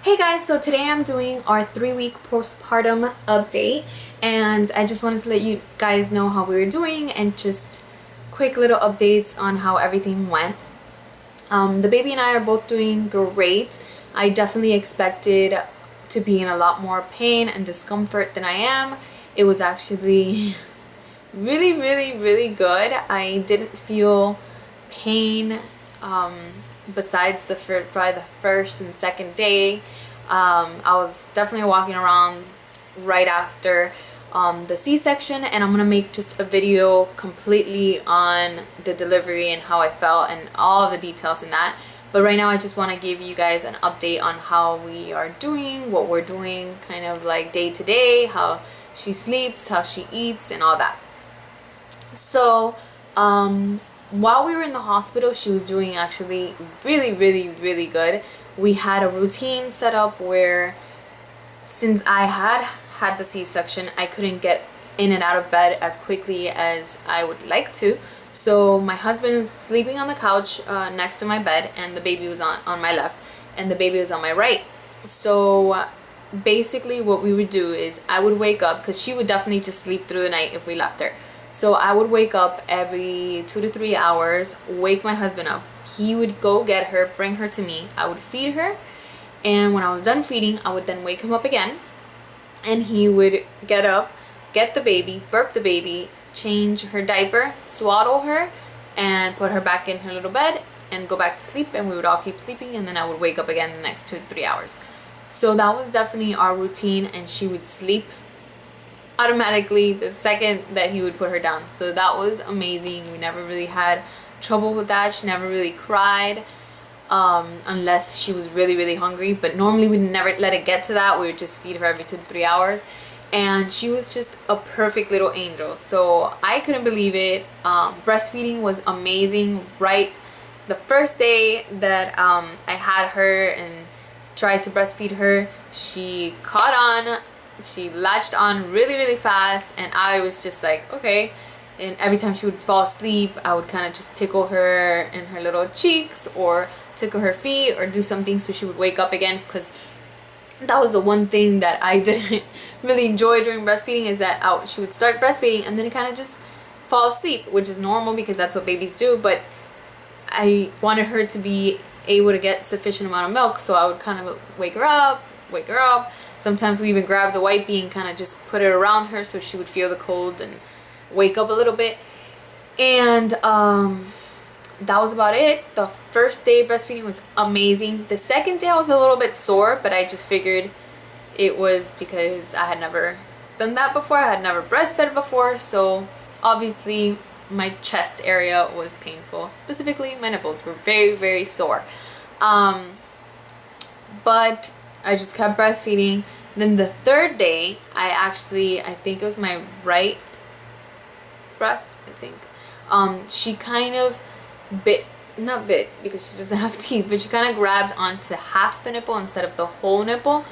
Hey guys, so today I'm doing our 3-week postpartum update, and I just wanted to let you guys know how we were doing and just quick little updates on how everything went. The baby and I are both doing great. I definitely expected to be in a lot more pain and discomfort than I am. It was actually really good. I didn't feel pain besides probably the first and second day. I was definitely walking around right after the C-section, and I'm gonna make just a video completely on the delivery and how I felt and all of the details in that. But right now I just want to give you guys an update on how we are doing, what we're doing kind of like day to day, how she sleeps, how she eats, and all that. So while we were in the hospital, she was doing actually really good. We had a routine set up where, since I had the C-section, I couldn't get in and out of bed as quickly as I would like to. So my husband was sleeping on the couch next to my bed, and the baby was on my left and the baby was on my right. So basically what we would do is I would wake up, because she would definitely just sleep through the night if we left her. So I would wake up every 2 to 3 hours, wake my husband up. He would go get her, bring her to me. I would feed her, and when I was done feeding, I would then wake him up again, and he would get up, get the baby, burp the baby, change her diaper, swaddle her, and put her back in her little bed and go back to sleep, and we would all keep sleeping, and then I would wake up again the next 2 to 3 hours. So that was definitely our routine, and she would sleep automatically the second that he would put her down. So that was amazing. We never really had trouble with that. She never really cried unless she was really hungry, but normally we never let it get to that. We would just feed her every 2 to 3 hours, and she was just a perfect little angel. So I couldn't believe it. Breastfeeding was amazing. Right the first day that I had her and tried to breastfeed her, she caught on. She latched on really fast, and I was just like, okay. And every time she would fall asleep, I would kind of just tickle her in her little cheeks or tickle her feet or do something so she would wake up again, because that was the one thing that I didn't really enjoy during breastfeeding, is that she would start breastfeeding and then kind of just fall asleep, which is normal because that's what babies do. But I wanted her to be able to get sufficient amount of milk, so I would kind of wake her up. Sometimes we even grabbed a wipey and kind of just put it around her so she would feel the cold and wake up a little bit. And that was about it. The first day breastfeeding was amazing. The second day I was a little bit sore, but I just figured it was because I had never done that before. I had never breastfed before, so obviously my chest area was painful. Specifically, my nipples were very sore. But I just kept breastfeeding. Then the third day, I think it was my right breast, I think. She kind of not bit because she doesn't have teeth, but she kind of grabbed onto half the nipple instead of the whole nipple,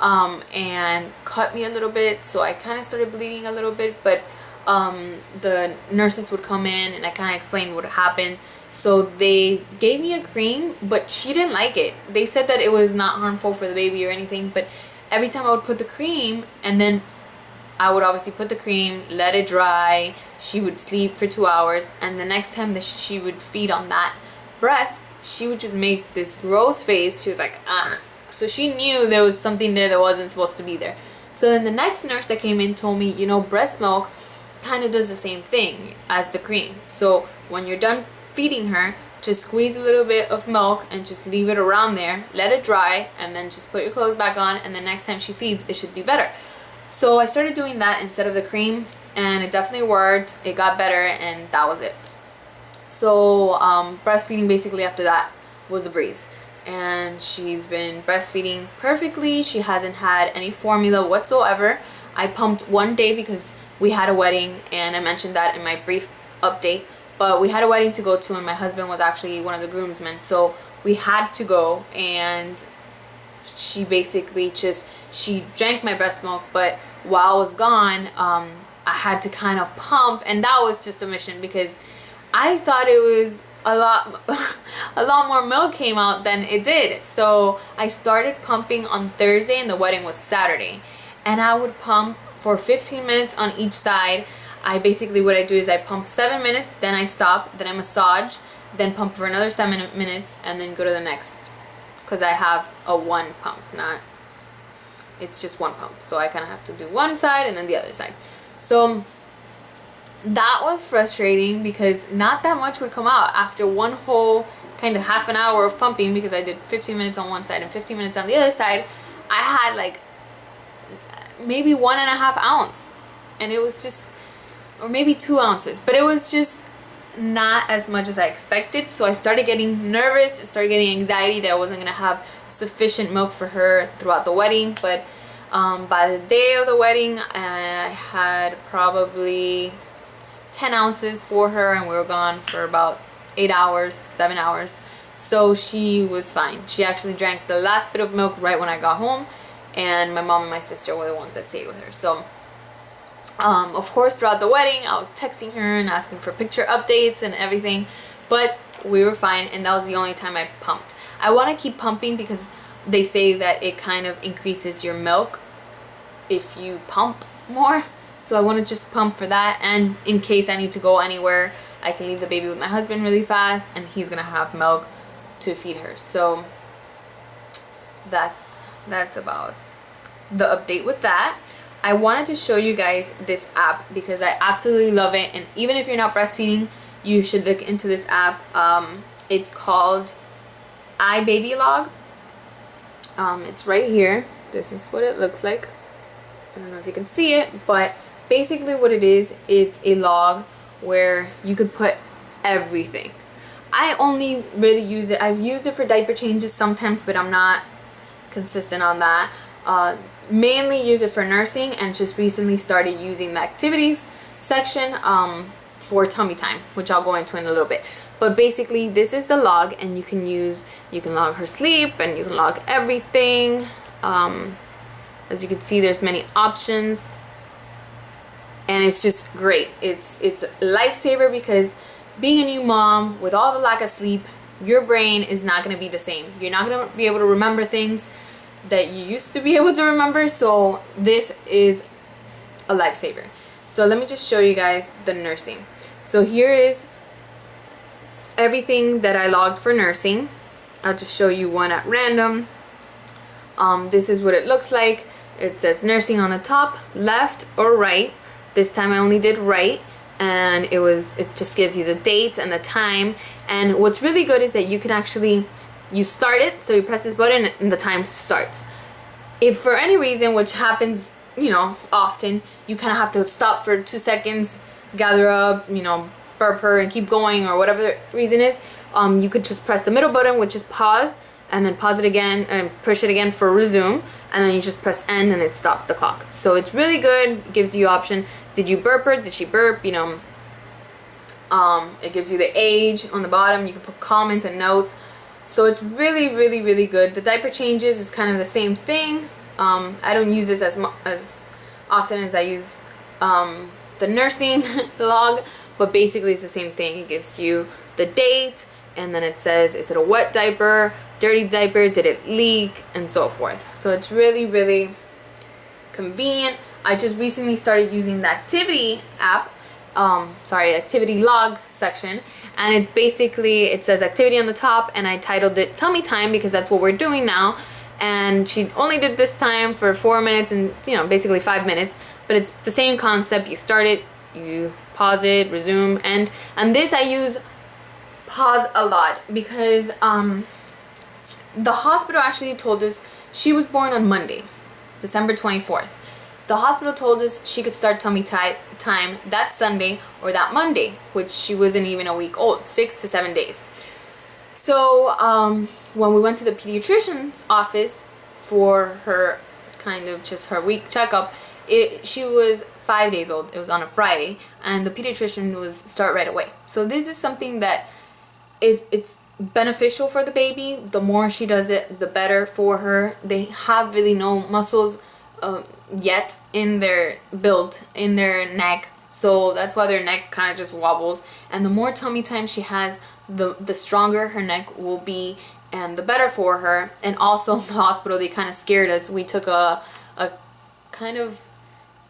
and cut me a little bit. So I kind of started bleeding a little bit, but the nurses would come in and I kind of explained what happened. So they gave me a cream, but she didn't like it. They said that it was not harmful for the baby or anything, but every time I would put the cream, and then I would obviously put the cream, let it dry, she would sleep for 2 hours, and the next time that she would feed on that breast, she would just make this gross face. She was like, ugh. So she knew there was something there that wasn't supposed to be there. So then the next nurse that came in told me, breast milk kind of does the same thing as the cream. So when you're done feeding her, just squeeze a little bit of milk and just leave it around there, let it dry, and then just put your clothes back on, and the next time she feeds, it should be better. So I started doing that instead of the cream, and it definitely worked. It got better, and that was it. So breastfeeding basically after that was a breeze, and she's been breastfeeding perfectly. She hasn't had any formula whatsoever. I pumped one day because we had a wedding, and I mentioned that in my brief update. But we had a wedding to go to, and my husband was actually one of the groomsmen, so we had to go. And she basically she drank my breast milk, but while I was gone, I had to kind of pump, and that was just a mission because I thought it was a lot a lot more milk came out than it did. So I started pumping on Thursday and the wedding was Saturday, and I would pump for 15 minutes on each side. I basically, what I do is I pump 7 minutes, then I stop, then I massage, then pump for another 7 minutes, and then go to the next, because I have a one pump, not, it's just one pump, so I kind of have to do one side and then the other side. So that was frustrating because not that much would come out after one whole kind of half an hour of pumping, because I did 15 minutes on one side and 15 minutes on the other side. I had like maybe 1.5 ounces, and it was just, or maybe 2 ounces, but it was just not as much as I expected. So I started getting nervous and started getting anxiety that I wasn't gonna have sufficient milk for her throughout the wedding. But by the day of the wedding, I had probably 10 ounces for her, and we were gone for about 8 hours, 7 hours. So she was fine. She actually drank the last bit of milk right when I got home, and my mom and my sister were the ones that stayed with her. So of course, throughout the wedding, I was texting her and asking for picture updates and everything, but we were fine, and that was the only time I pumped. I want to keep pumping because they say that it kind of increases your milk if you pump more. So I want to just pump for that, and in case I need to go anywhere, I can leave the baby with my husband really fast, and he's gonna have milk to feed her. So that's about the update with that. I wanted to show you guys this app because I absolutely love it, and even if you're not breastfeeding, you should look into this app. It's called iBabyLog. It's right here. This is what it looks like. I don't know if you can see it, but basically what it is, it's a log where you could put everything. I only really use it, I've used it for diaper changes sometimes, but I'm not consistent on that. Mainly use it for nursing, and just recently started using the activities section for tummy time, which I'll go into in a little bit. But basically this is the log, and you can log her sleep, and you can log everything. As you can see, there's many options, and it's just great. It's a lifesaver because being a new mom with all the lack of sleep, your brain is not going to be the same. You're not going to be able to remember things that you used to be able to remember. So this is a lifesaver. So let me just show you guys the nursing. So here is everything that I logged for nursing. I'll just show you one at random. This is what it looks like. It says nursing on the top, left or right. This time I only did right, and it just gives you the date and the time. And what's really good is that you can actually, you start it, so you press this button and the time starts. If for any reason, which happens, you know, often, you kind of have to stop for 2 seconds, gather up, you know, burp her and keep going, or whatever the reason is, you could just press the middle button, which is pause, and then pause it again and push it again for resume, and then you just press end and it stops the clock. So it's really good. It gives you option. Did you burp her? Did she burp? You know, it gives you the age on the bottom. You can put comments and notes. So it's really, really, really good. The diaper changes is kind of the same thing. I don't use this as often as I use the nursing log, but basically it's the same thing. It gives you the date, and then it says, is it a wet diaper, dirty diaper, did it leak, and so forth. So it's really, really convenient. I just recently started using the activity app, activity log section, and it's basically, it says activity on the top, and I titled it tummy time because that's what we're doing now. And she only did this time for 4 minutes, and you know, basically 5 minutes, but it's the same concept. You start it, you pause it, resume, and this I use pause a lot because the hospital actually told us she was born on Monday, December 24th. The hospital told us she could start tummy time that Sunday or that Monday, which she wasn't even a week old, 6 to 7 days. So when we went to the pediatrician's office for her kind of just her week checkup, she was 5 days old. It was on a Friday, and the pediatrician was start right away. So this is something that it's beneficial for the baby. The more she does it, the better for her. They have really no muscles yet in their build in their neck, so that's why their neck kind of just wobbles. And the more tummy time she has, the stronger her neck will be and the better for her. And also in the hospital, they kind of scared us. We took a kind of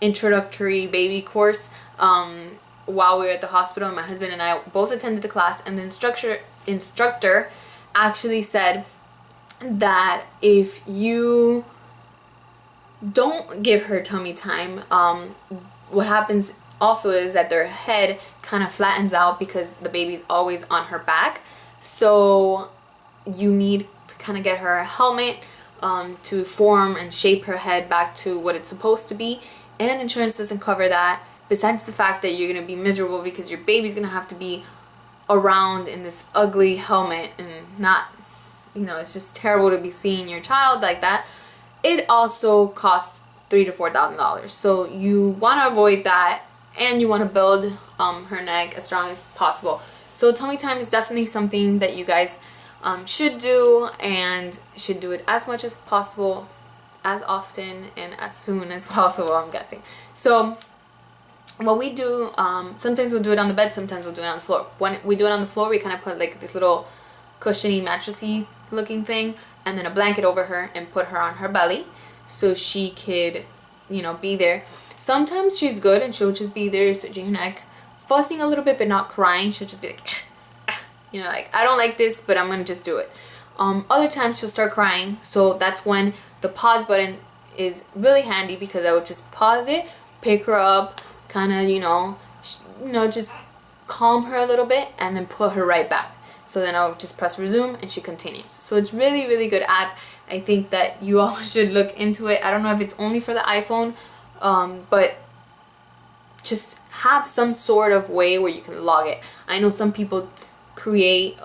introductory baby course while we were at the hospital, and my husband and I both attended the class, and the instructor actually said that if you don't give her tummy time, what happens also is that their head kind of flattens out because the baby's always on her back. So you need to kind of get her a helmet to form and shape her head back to what it's supposed to be, and insurance doesn't cover that, besides the fact that you're going to be miserable because your baby's going to have to be around in this ugly helmet, and not, you know, it's just terrible to be seeing your child like that. It also costs $3,000 to $4,000, so you want to avoid that, and you want to build her neck as strong as possible. So tummy time is definitely something that you guys should do, and should do it as much as possible, as often and as soon as possible, I'm guessing. So what we do, sometimes we'll do it on the bed, sometimes we'll do it on the floor. When we do it on the floor, we kind of put like this little cushiony, mattressy looking thing, and then a blanket over her, and put her on her belly so she could, you know, be there. Sometimes she's good and she'll just be there, stretching her neck, fussing a little bit but not crying. She'll just be like, you know, like, I don't like this, but I'm gonna just do it. Other times she'll start crying, so that's when the pause button is really handy, because I would just pause it, pick her up, kind of, you know, just calm her a little bit, and then put her right back. So then I'll just press resume and she continues. So it's really, really good app. I think that you all should look into it. I don't know if it's only for the iPhone, but just have some sort of way where you can log it. I know some people create